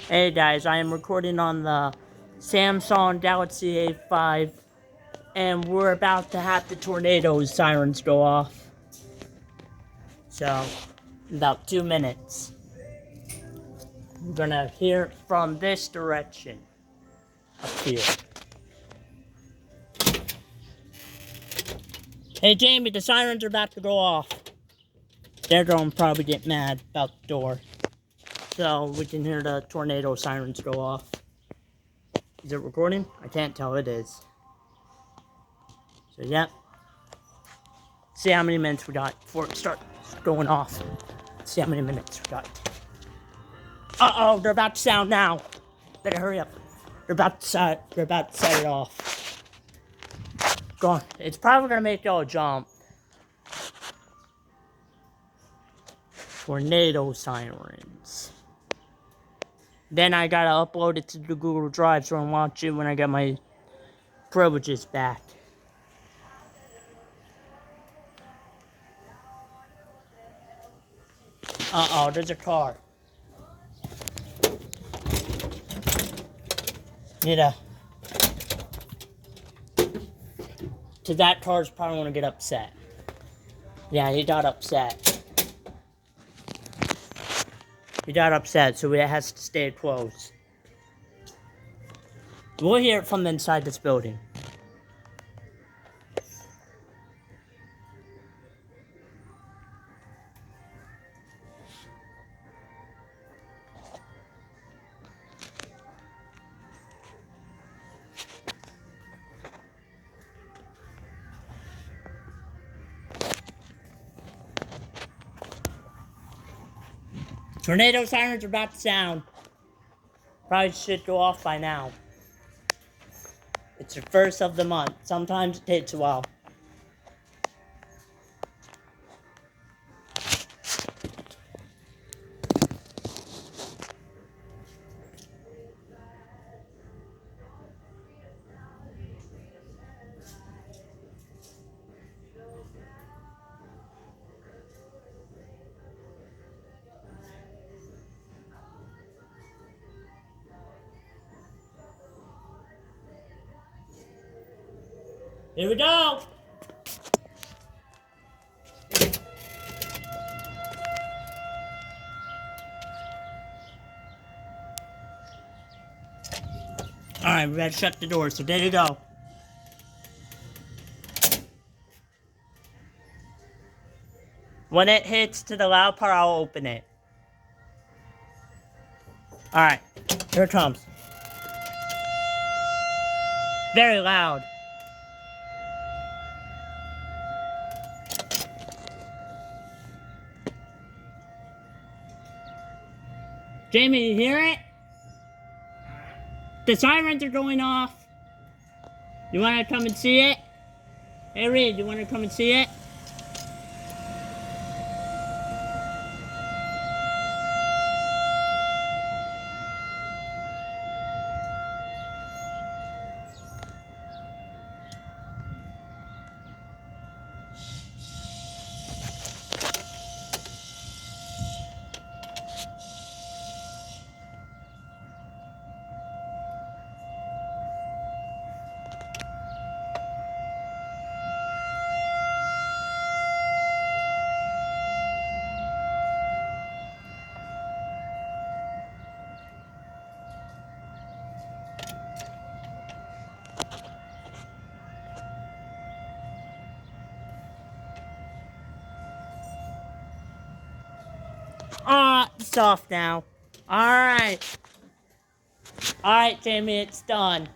Hey guys, I am recording on the Samsung Galaxy A5 and we're about to have the tornado sirens go off. So, in about 2 minutes. I'm gonna hear it from this direction. Up here. Hey Jamie, the sirens are about to go off. They're gonna probably get mad about the door. So we can hear the tornado sirens go off. Is it recording? I can't tell, it is. So yep. See how many minutes we got before it starts going off. See how many minutes we got. Uh-oh, they're about to sound now. Better hurry up. They're about to set it off. Go on. It's probably gonna make y'all jump. Tornado sirens. Then I gotta upload it to the Google Drive so I can watch it when I get my privileges back. Uh-oh, there's a car. Cause that car's probably gonna get upset. Yeah, he got upset. He got upset, so it has to stay closed. We'll hear it from inside this building. Tornado sirens are about to sound. Probably should go off by now. It's the first of the month. Sometimes it takes a while. Here we go! Alright, we gotta shut the door, so there you go. When it hits to the loud part, I'll open it. Alright, here it comes. Very loud. Jamie, you hear it? The sirens are going off. You wanna come and see it? Hey Reed, you wanna come and see it? It's off now. Alright. Alright, Jamie, it's done.